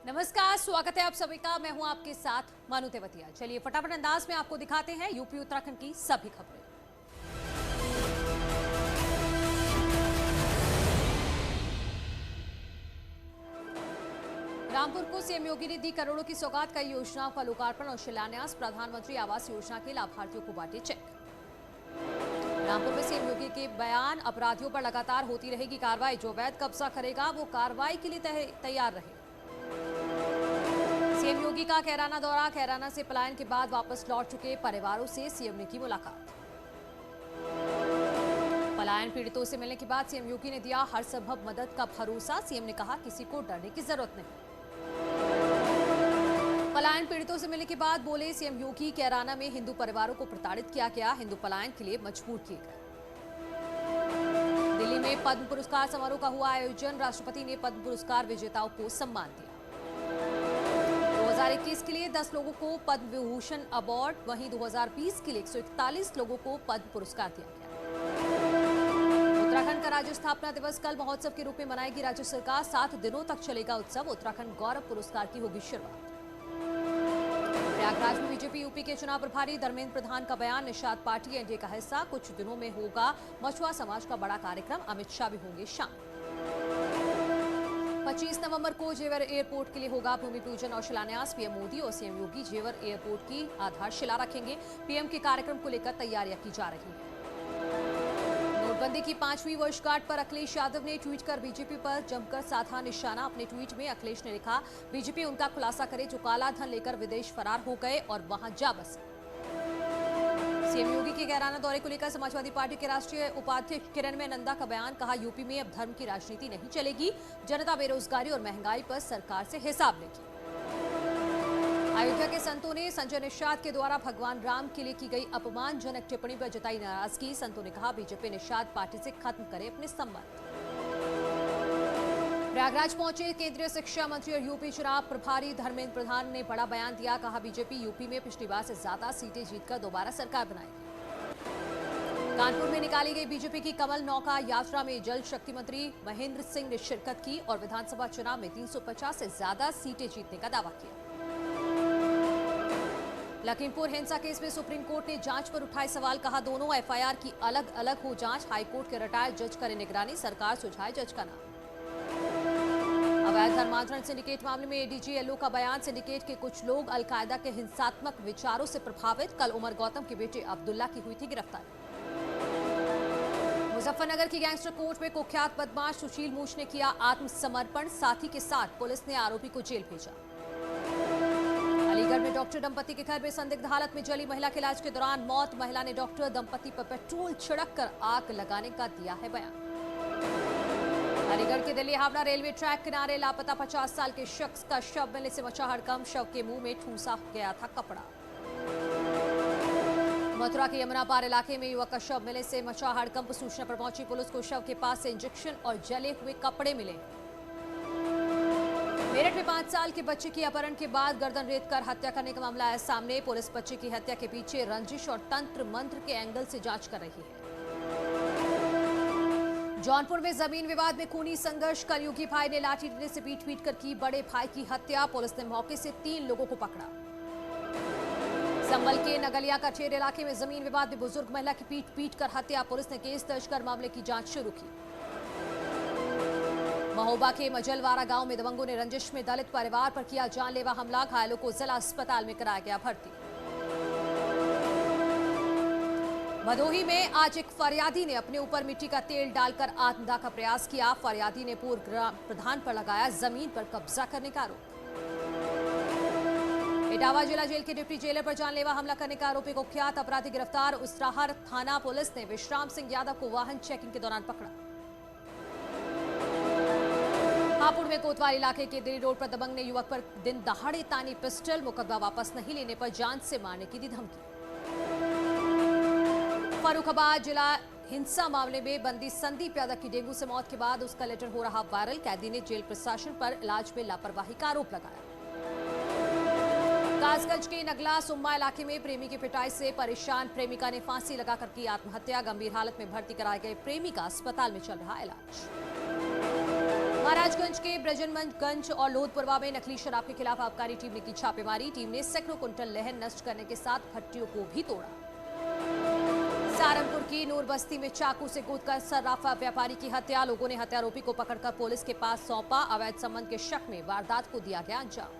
नमस्कार, स्वागत है आप सभी का। मैं हूं आपके साथ मानु तेवतिया। चलिए फटाफट अंदाज में आपको दिखाते हैं यूपी उत्तराखंड की सभी खबरें। रामपुर को सीएम योगी ने दी करोड़ों की सौगात। कई योजनाओं का लोकार्पण और शिलान्यास। प्रधानमंत्री आवास योजना के लाभार्थियों को बांटे चेक। रामपुर में सीएम योगी के बयान, अपराधियों पर लगातार होती रहेगी कार्रवाई। जो अवैध कब्जा करेगा वो कार्रवाई के लिए तैयार रहे। सीएम योगी का कैराना दौरा। कैराना से पलायन के बाद वापस लौट चुके परिवारों से सीएम ने की मुलाकात। पलायन पीड़ितों से मिलने के बाद सीएम योगी ने दिया हर संभव मदद का भरोसा। सीएम ने कहा किसी को डरने की जरूरत नहीं। पलायन पीड़ितों से मिलने के बाद बोले सीएम योगी, कैराना में हिंदू परिवारों को प्रताड़ित किया गया, हिंदू पलायन के लिए मजबूर किए गए। दिल्ली में पद्म पुरस्कार समारोह का हुआ आयोजन। राष्ट्रपति ने पद्म पुरस्कार विजेताओं को सम्मान दिया। 2021 के लिए 10 लोगों को पद्म विभूषण अवार्ड, वहीं 2020 के लिए 141 लोगों को पद्म पुरस्कार दिया गया। उत्तराखंड का राज्य स्थापना दिवस कल महोत्सव के रूप में मनाएगी राज्य सरकार। 7 दिनों तक चलेगा उत्सव। उत्तराखंड गौरव पुरस्कार की होगी शुरुआत। प्रयागराज में बीजेपी यूपी के चुनाव प्रभारी धर्मेंद्र प्रधान का बयान, निषाद पार्टी एनडीए का हिस्सा। कुछ दिनों में होगा मछुआ समाज का बड़ा कार्यक्रम, अमित शाह भी होंगे शामिल। 25 नवंबर को जेवर एयरपोर्ट के लिए होगा भूमि पूजन और शिलान्यास। पीएम मोदी और सीएम योगी जेवर एयरपोर्ट की आधारशिला रखेंगे। पीएम के कार्यक्रम को लेकर तैयारियां की जा रही हैं। नोटबंदी की 5वीं वर्षगांठ पर अखिलेश यादव ने ट्वीट कर बीजेपी पर जमकर साधा निशाना। अपने ट्वीट में अखिलेश ने लिखा, बीजेपी उनका खुलासा करे जो काला धन लेकर विदेश फरार हो गए और वहां जा बसे। सीएम योगी के कैराना दौरे को लेकर समाजवादी पार्टी के राष्ट्रीय उपाध्यक्ष किरणमय नंदा का बयान, कहा यूपी में अब धर्म की राजनीति नहीं चलेगी। जनता बेरोजगारी और महंगाई पर सरकार से हिसाब लेगी। अयोध्या के संतों ने संजय निषाद के द्वारा भगवान राम के लिए की गई अपमानजनक टिप्पणी पर जताई नाराजगी। संतों ने कहा बीजेपी निषाद पार्टी से खत्म करे अपने संबंध। प्रयागराज पहुंचे केंद्रीय शिक्षा मंत्री और यूपी चुनाव प्रभारी धर्मेंद्र प्रधान ने बड़ा बयान दिया। कहा बीजेपी यूपी में पिछली बार से ज्यादा सीटें जीतकर दोबारा सरकार बनाएगी। कानपुर में निकाली गई बीजेपी की कमल नौका यात्रा में जल शक्ति मंत्री महेंद्र सिंह ने शिरकत की और विधानसभा चुनाव में 350 से ज्यादा सीटें जीतने का दावा किया। लखीमपुर हिंसा केस में सुप्रीम कोर्ट ने जांच पर उठाए सवाल। कहा दोनों एफआईआर की अलग अलग हो जांच। हाईकोर्ट के रिटायर्ड जज करे निगरानी। सरकार सुझाए जज का नाम। अवैध धर्मांतरण सिंडिकेट मामले में एडीजी एलओ का बयान, सिंडिकेट के कुछ लोग अलकायदा के हिंसात्मक विचारों से प्रभावित। कल उमर गौतम के बेटे अब्दुल्ला की हुई थी गिरफ्तारी। मुजफ्फरनगर की गैंगस्टर कोर्ट में कुख्यात बदमाश सुशील मूछ ने किया आत्मसमर्पण। साथी के साथ पुलिस ने आरोपी को जेल भेजा। अलीगढ़ में डॉक्टर दंपति के घर में संदिग्ध हालत में जली महिला के इलाज के दौरान मौत। महिला ने डॉक्टर दंपति पर पेट्रोल छिड़ककर आग लगाने का दिया है बयान। अलीगढ़ के दिल्ली हावड़ा रेलवे ट्रैक किनारे लापता 50 साल के शख्स का शव मिलने से मचा हड़कंप। शव के मुंह में ठूंसा गया था कपड़ा। मथुरा के यमुनापार इलाके में युवक का शव मिलने से मचा हड़कंप। सूचना पर पहुंची पुलिस को शव के पास से इंजेक्शन और जले हुए कपड़े मिले। मेरठ में 5 साल के बच्चे की अपहरण के बाद गर्दन रेत कर हत्या करने का मामला आया सामने। पुलिस बच्चे की हत्या के पीछे रंजिश और तंत्र मंत्र के एंगल से जांच कर रही है। जौनपुर में जमीन विवाद में खूनी संघर्ष। कलयुगी भाई ने लाठी डंडे से पीट कर की बड़े भाई की हत्या। पुलिस ने मौके से 3 लोगों को पकड़ा। संभल के नगलिया कठेर इलाके में जमीन विवाद में बुजुर्ग महिला की पीट कर हत्या। पुलिस ने केस दर्ज कर मामले की जांच शुरू की। महोबा के मजलवाड़ा गांव में दबंगों ने रंजिश में दलित परिवार पर किया जानलेवा हमला। घायलों को जिला अस्पताल में कराया गया भर्ती। भदोही में आज एक फरियादी ने अपने ऊपर मिट्टी का तेल डालकर आत्मदाह का प्रयास किया। फरियादी ने पूर्व ग्राम प्रधान पर लगाया जमीन पर कब्जा करने का आरोप। इटावा जिला जेल के डिप्टी जेलर पर जानलेवा हमला करने का आरोपी कुख्यात अपराधी गिरफ्तार। उसराहर थाना पुलिस ने विश्राम सिंह यादव को वाहन चेकिंग के दौरान पकड़ा। हापुड़ में कोतवाल इलाके के दिल्ली रोड पर दबंग ने युवक पर दिन दहाड़े तानी पिस्टल। मुकदमा वापस नहीं लेने पर जान से मारने की दी धमकी। फर्रुखाबाद जिला हिंसा मामले में बंदी संदीप यादव की डेंगू से मौत के बाद उसका लेटर हो रहा वायरल। कैदी ने जेल प्रशासन पर इलाज में लापरवाही का आरोप लगाया। कासगंज के नगला सुम्मा इलाके में प्रेमी की पिटाई से परेशान प्रेमिका ने फांसी लगाकर की आत्महत्या। गंभीर हालत में भर्ती कराए गए प्रेमी का अस्पताल में चल रहा इलाज। महाराजगंज के ब्रजनगंज और लोधपुरवा में नकली शराब के खिलाफ आबकारी टीम ने की छापेमारी। टीम ने सैकड़ों कुंटल लहर नष्ट करने के साथ भट्टियों को भी तोड़ा। सहारनपुर की नूर बस्ती में चाकू से कूदकर सर्राफा व्यापारी की हत्या। लोगों ने हत्यारोपी को पकड़कर पुलिस के पास सौंपा। अवैध संबंध के शक में वारदात को दिया गया अंजाम।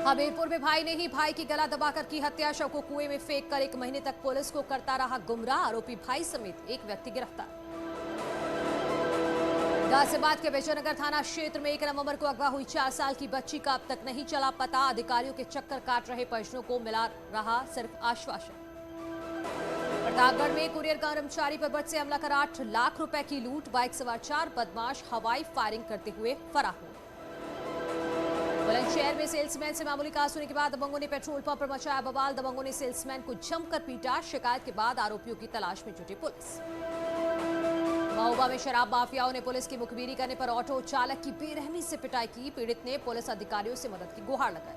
हमीरपुर में भाई ने ही भाई की गला दबाकर की हत्या। शव को कुएं में फेंक कर 1 महीने तक पुलिस को करता रहा गुमराह। आरोपी भाई समेत एक व्यक्ति गिरफ्तार। गाजियाबाद के विजयनगर थाना क्षेत्र में 1 नवंबर को अगवा हुई 4 साल की बच्ची का अब तक नहीं चला पता। अधिकारियों के चक्कर काट रहे परिजनों को मिला रहा सिर्फ आश्वासन। प्रतापगढ़ में कुरियर कर्मचारी पर बच से हमला कर 8 लाख रुपए की लूट। बाइक सवार 4 बदमाश हवाई फायरिंग करते हुए फरार हुए। बुलंदशहर में सेल्समैन से मामूली कहासुनी के बाद दबंगों ने पेट्रोल पंप पर मचाया बवाल। दबंगों ने सेल्समैन को जमकर पीटा। शिकायत के बाद आरोपियों की तलाश में जुटी पुलिस। महोबा में शराब माफियाओं ने पुलिस की मुखबिरी करने पर ऑटो चालक की बेरहमी से पिटाई की। पीड़ित ने पुलिस अधिकारियों से मदद की गुहार लगाई।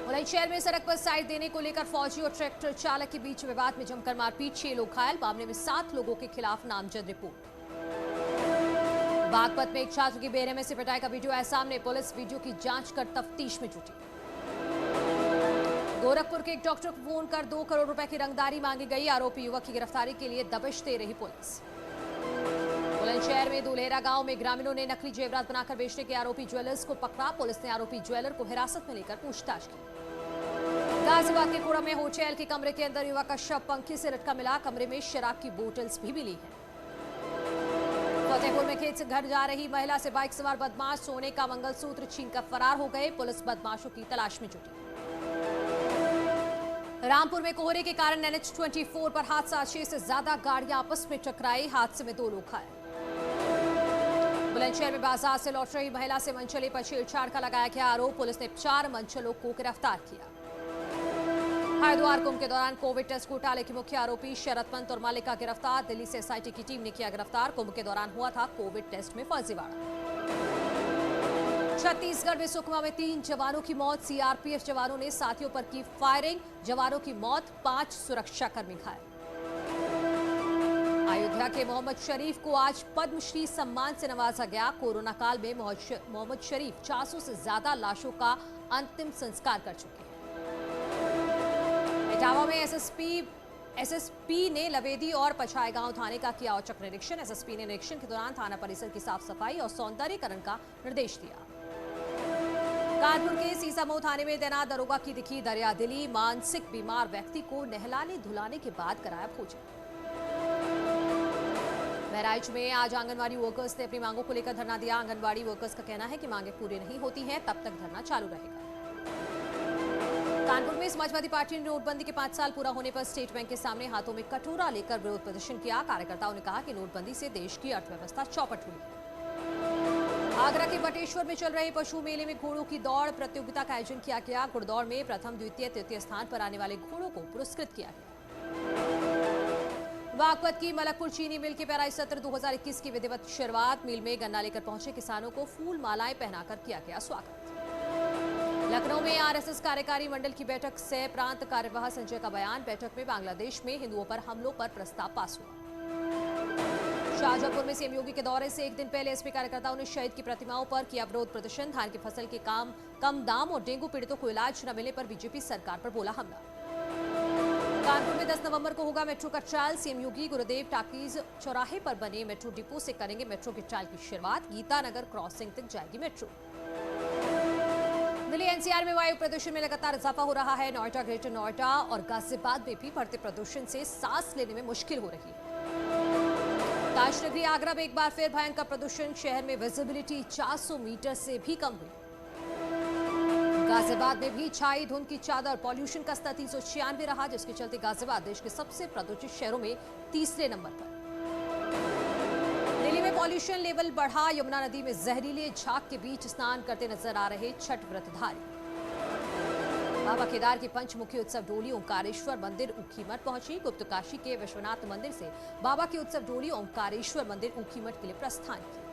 बुलंदशहर में सड़क पर साइड देने को लेकर फौजी और ट्रैक्टर चालक के बीच विवाद में जमकर मारपीट। 6 लोग घायल। मामले में 7 लोगों के खिलाफ नामजद रिपोर्ट। बागपत में एक छात्र की बेरहमी से पिटाई का वीडियो आया सामने। पुलिस वीडियो की जांच कर तफ्तीश में जुटी। गोरखपुर के एक डॉक्टर को फोन कर 2 करोड़ रुपए की रंगदारी मांगी गई। आरोपी युवक की गिरफ्तारी के लिए दबिश दे रही पुलिस। बुलंदशहर में दुलेरा गांव में ग्रामीणों ने नकली जेवरात बनाकर बेचने के आरोपी ज्वेलर्स को पकड़ा। पुलिस ने आरोपी ज्वेलर को हिरासत में लेकर पूछताछ की। गाजियाबाद के कोड़ा में होटल के कमरे के अंदर युवक का शव पंखे से लटका मिला। कमरे में शराब की बोतल्स भी मिली हैं। फतेहपुर में खेत से घर जा रही महिला से बाइक सवार बदमाश सोने का मंगलसूत्र छीनकर फरार हो गए। पुलिस बदमाशों की तलाश में जुटी। रामपुर में कोहरे के कारण NH24 पर हादसा। 6 से ज्यादा गाड़ियां आपस में टकराई। हादसे में 2 लोग घायल। बुलंदशहर में बाजार से लौट रही महिला से मनचले पर छेड़छाड़ का लगाया गया आरोप। पुलिस ने 4 मनचलों को गिरफ्तार किया। हरिद्वार कुंभ के दौरान कोविड टेस्ट घोटाले के मुख्य आरोपी शरद पंत और मालिका गिरफ्तार। दिल्ली से SIT की टीम ने किया गिरफ्तार। कुंभ के दौरान हुआ था कोविड टेस्ट में फर्जीवाड़ा। छत्तीसगढ़ में सुकमा में 3 जवानों की मौत। CRPF जवानों ने साथियों पर की फायरिंग। जवानों की मौत, 5 सुरक्षाकर्मी घायल। अयोध्या के मोहम्मद शरीफ को आज पद्मश्री सम्मान से नवाजा गया। कोरोना काल में मोहम्मद शरीफ 400 से ज्यादा लाशों का अंतिम संस्कार कर चुके हैं। इटावा में एसएसपी ने लवेदी और पछाई गांव थाने का किया औचक निरीक्षण। एसएसपी ने निरीक्षण के दौरान थाना परिसर की साफ सफाई और सौंदर्यीकरण का निर्देश दिया। कानपुर के सीसामऊ थाने में तैनात दरोगा की दिखी दरियादिली। मानसिक बीमार व्यक्ति को नहलाने धुलाने के बाद कराया भोजन। बहराइच में आज आंगनवाड़ी वर्कर्स ने अपनी मांगों को लेकर धरना दिया। आंगनवाड़ी वर्कर्स का कहना है कि मांगे पूरी नहीं होती हैं तब तक धरना चालू रहेगा। कानपुर में समाजवादी पार्टी ने नोटबंदी के 5 साल पूरा होने पर स्टेट बैंक के सामने हाथों में कटोरा लेकर विरोध प्रदर्शन किया। कार्यकर्ताओं ने कहा कि नोटबंदी से देश की अर्थव्यवस्था चौपट हुई है। आगरा के बटेश्वर में चल रहे पशु मेले में घोड़ों की दौड़ प्रतियोगिता का आयोजन किया गया। घुड़दौड़ में प्रथम, द्वितीय, तृतीय स्थान पर आने वाले घोड़ों को पुरस्कृत किया गया। बागपत की मलकपुर चीनी मिल के पेराई सत्र 2021 की विधिवत शुरुआत। मिल में गन्ना लेकर पहुंचे किसानों को फूल मालाएं पहनाकर किया गया स्वागत। लखनऊ में आरएसएस कार्यकारी मंडल की बैठक से प्रांत कार्यवाह संजय का बयान। बैठक में बांग्लादेश में हिंदुओं पर हमलों पर प्रस्ताव पास हुआ। शाहजहांपुर में सीएम योगी के दौरे से 1 दिन पहले एसपी कार्यकर्ताओं ने शहीद की प्रतिमाओं पर किया विरोध प्रदर्शन। धान की फसल के कम दाम और डेंगू पीड़ितों को इलाज न मिलने पर बीजेपी सरकार पर बोला हमला। कानपुर में 10 नवंबर को होगा मेट्रो का ट्रायल। सीएम योगी गुरुदेव टाकीज चौराहे पर बने मेट्रो डिपो से करेंगे मेट्रो के ट्रायल की शुरुआत। गीतानगर क्रॉसिंग तक जाएगी मेट्रो। दिल्ली एनसीआर में वायु प्रदूषण में लगातार इजाफा हो रहा है। नोएडा, ग्रेटर नोएडा और गाजियाबाद में भी बढ़ते प्रदूषण से सांस लेने में मुश्किल हो रही है। ताजनगरी आगरा में एक बार फिर भयंकर प्रदूषण। शहर में विजिबिलिटी 400 मीटर से भी कम हुई। गाजियाबाद में भी छाई धुंध की चादर। पॉल्यूशन का स्तर 396 रहा, जिसके चलते गाजियाबाद देश के सबसे प्रदूषित शहरों में तीसरे नंबर पर। दिल्ली में पॉल्यूशन लेवल बढ़ा। यमुना नदी में जहरीले झाग के बीच स्नान करते नजर आ रहे छठ व्रतधारी। बाबा केदार की पंचमुखी उत्सव डोली ओंकारेश्वर मंदिर ऊखीमठ पहुंची। गुप्तकाशी के विश्वनाथ मंदिर से बाबा की उत्सव डोली ओंकारेश्वर मंदिर ऊखीमठ के लिए प्रस्थान किया।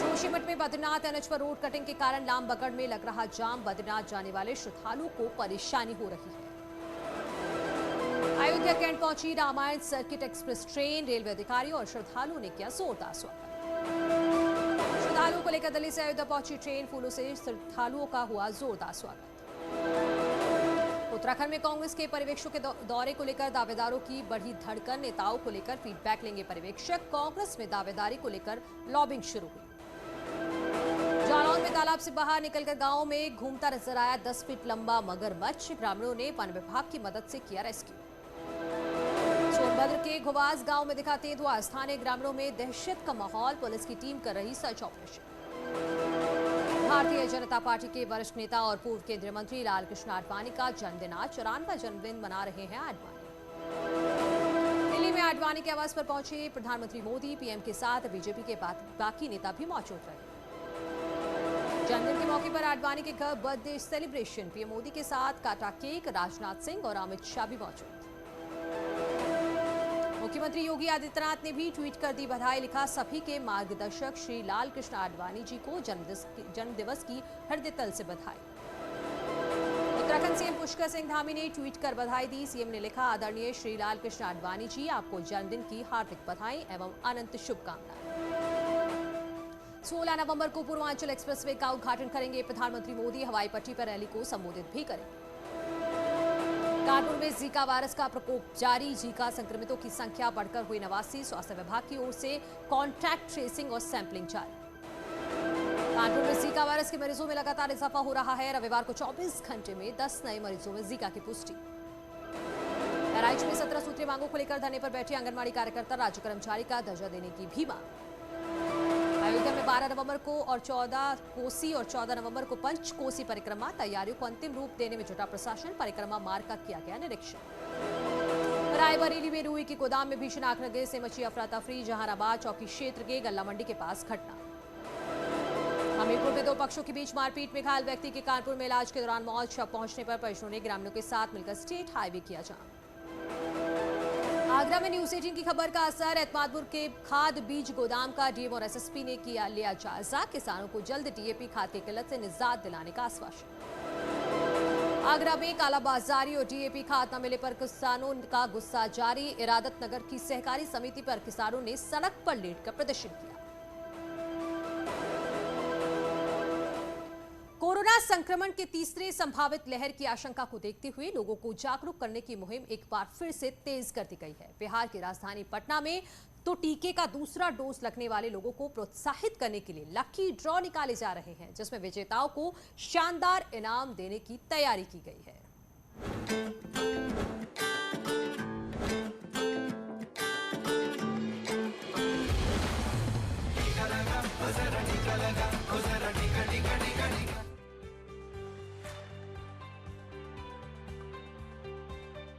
जोशीमठ में बद्रीनाथ एनएच पर रोड कटिंग के कारण लामबगड़ में लग रहा जाम। बद्रीनाथ जाने वाले श्रद्धालुओं को परेशानी हो रही है। अयोध्या कैंट पहुंची Ramayana circuit express train. Railway अधिकारियों और श्रद्धालुओं ने किया जोरदार स्वागत। श्रद्धालुओं को लेकर दिल्ली से अयोध्या पहुंची ट्रेन। फूलों से श्रद्धालुओं का हुआ जोरदार स्वागत। उत्तराखंड में कांग्रेस के पर्यवेक्षकों के दौरे को लेकर दावेदारों की बढ़ी धड़कन। नेताओं को लेकर फीडबैक लेंगे पर्यवेक्षक। कांग्रेस में दावेदारी को लेकर लॉबिंग शुरू हुई। जालौन में तालाब से बाहर निकलकर गांव में घूमता नजर आया 10 फीट लंबा मगरमच्छ। ग्रामीणों ने वन विभाग की मदद से किया रेस्क्यू। सोनभद्र के घुवास गांव में दिखा तेंदुआ। स्थानीय ग्रामीणों में दहशत का माहौल। पुलिस की टीम कर रही search operation. Bharatiya Janata party के वरिष्ठ नेता और पूर्व केंद्रीय मंत्री लालकृष्ण आडवाणी का जन्मदिन। आज 94वां जन्मदिन मना रहे हैं आडवाणी। दिल्ली में आडवाणी के आवास पर पहुंचे प्रधानमंत्री मोदी। पीएम के साथ बीजेपी के बाकी नेता भी मौजूद रहे। जन्मदिन के मौके पर आडवाणी के घर बर्थडे सेलिब्रेशन। पीएम मोदी के साथ काटा केक। राजनाथ सिंह और अमित शाह भी मौजूद। मुख्यमंत्री योगी आदित्यनाथ ने भी ट्वीट कर दी बधाई। लिखा, सभी के मार्गदर्शक श्री लालकृष्ण आडवाणी जी को जन्मदिवस की हृदय तल से बधाई। उत्तराखंड सीएम पुष्कर सिंह धामी ने ट्वीट कर बधाई दी। सीएम ने लिखा, आदरणीय श्री लालकृष्ण आडवाणी जी, आपको जन्मदिन की हार्दिक बधाई एवं अनंत शुभकामनाएं। 16 नवंबर को पूर्वांचल एक्सप्रेसवे का उद्घाटन करेंगे प्रधानमंत्री मोदी। हवाई पट्टी पर रैली को संबोधित भी करेंगे। कानपुर में जीका वायरस का प्रकोप जारी। जीका संक्रमितों की संख्या बढ़कर हुई 89। स्वास्थ्य विभाग की ओर से कॉन्टैक्ट ट्रेसिंग और सैंपलिंग जारी। कानपुर में जीका वायरस के मरीजों में लगातार इजाफा हो रहा है। रविवार को 24 घंटे में 10 नए मरीजों में जीका की पुष्टि। बहराइच में 17 सूत्रीय मांगों को लेकर धरने पर बैठे आंगनबाड़ी कार्यकर्ता। राज्य कर्मचारी का दर्जा देने की भी मांग। अयोध्या में 12 नवंबर को और 14 कोसी और 14 नवंबर को पंच कोसी परिक्रमा। तैयारियों को अंतिम रूप देने में जुटा प्रशासन। परिक्रमा मार्ग का किया गया निरीक्षण। रायबरेली में रुई के गोदाम में भीषण आग लगने से मची अफरा तफरी। जहानाबाद चौकी क्षेत्र के गल्ला मंडी के पास घटना। हमीरपुर में 2 पक्षों के बीच मारपीट में घायल व्यक्ति की कानपुर में इलाज के दौरान मौत। शव पहुंचने पर परिजनों ने ग्रामीणों के साथ मिलकर स्टेट हाईवे किया जाम। आगरा में न्यूज 18 की खबर का असर। एतमादपुर के खाद बीज गोदाम का डीएम और एसएसपी ने लिया जायजा। किसानों को जल्द डीएपी खाद की किल्लत से निजात दिलाने का आश्वासन। आगरा में कालाबाजारी और डीएपी खाद न मिले पर किसानों का गुस्सा जारी। इरादत नगर की सहकारी समिति पर किसानों ने सड़क पर लेटकर प्रदर्शन किया। कोरोना संक्रमण के तीसरे संभावित लहर की आशंका को देखते हुए लोगों को जागरूक करने की मुहिम एक बार फिर से तेज कर दी गई है। बिहार की राजधानी पटना में तो टीके का दूसरा डोज लगने वाले लोगों को प्रोत्साहित करने के लिए लकी ड्रॉ निकाले जा रहे हैं, जिसमें विजेताओं को शानदार इनाम देने की तैयारी की गई है।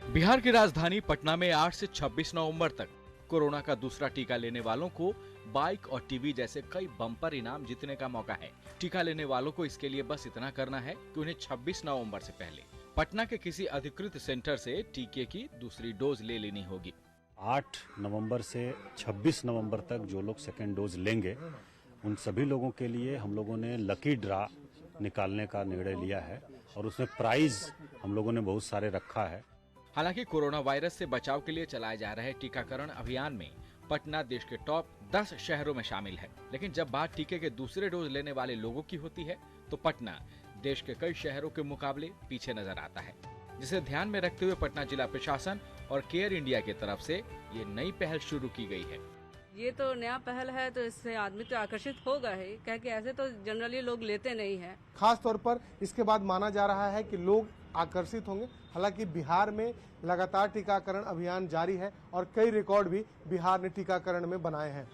बिहार की राजधानी पटना में 8 से 26 नवंबर तक कोरोना का दूसरा टीका लेने वालों को बाइक और टीवी जैसे कई बम्पर इनाम जीतने का मौका है। टीका लेने वालों को इसके लिए बस इतना करना है कि उन्हें 26 नवंबर से पहले पटना के किसी अधिकृत सेंटर से टीके की दूसरी डोज ले लेनी होगी। 8 नवंबर से 26 नवंबर तक जो लोग सेकेंड डोज लेंगे उन सभी लोगों के लिए हम लोगों ने लकी ड्रा निकालने का निर्णय लिया है और उसमें प्राइज हम लोगों ने बहुत सारे रखा है। हालांकि कोरोना वायरस से बचाव के लिए चलाए जा रहे टीकाकरण अभियान में पटना देश के टॉप 10 शहरों में शामिल है, लेकिन जब बात टीके के दूसरे डोज लेने वाले लोगों की होती है तो पटना देश के कई शहरों के मुकाबले पीछे नजर आता है, जिसे ध्यान में रखते हुए पटना जिला प्रशासन और केयर इंडिया की तरफ से ये नई पहल शुरू की गई है। ये तो नया पहल है तो इससे आदमी तो आकर्षित होगा ही, क्या कि ऐसे तो जनरली लोग लेते नहीं है। खास तौर पर इसके बाद माना जा रहा है कि लोग आकर्षित होंगे। हालांकि बिहार में लगातार टीकाकरण अभियान जारी है और कई रिकॉर्ड भी बिहार ने टीकाकरण में बनाए हैं।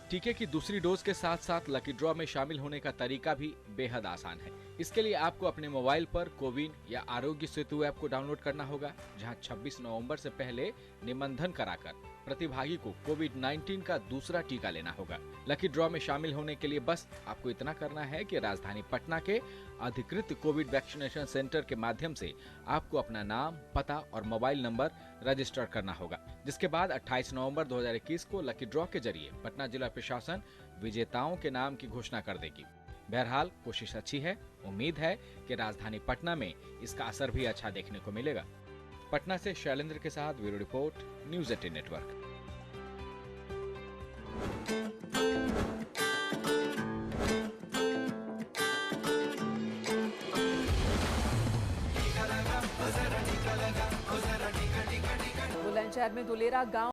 टीके की दूसरी डोज के साथ साथ लकी ड्रॉ में शामिल होने का तरीका भी बेहद आसान है। इसके लिए आपको अपने मोबाइल पर कोविन या आरोग्य सेतु ऐप को डाउनलोड करना होगा, जहां 26 नवंबर से पहले निबंधन कराकर प्रतिभागी को कोविड-19 का दूसरा टीका लेना होगा। लकी ड्रॉ में शामिल होने के लिए बस आपको इतना करना है कि राजधानी पटना के अधिकृत कोविड वैक्सीनेशन सेंटर के माध्यम से आपको अपना नाम, पता और मोबाइल नंबर रजिस्टर करना होगा, जिसके बाद 28 नवंबर 2021 को लकी ड्रॉ के जरिए पटना जिला प्रशासन विजेताओं के नाम की घोषणा कर देगी। बहरहाल कोशिश अच्छी है, उम्मीद है कि राजधानी पटना में इसका असर भी अच्छा देखने को मिलेगा। पटना से शैलेंद्र के साथ bureau report, news 18 network. Bulandshahr में दुलेरा गांव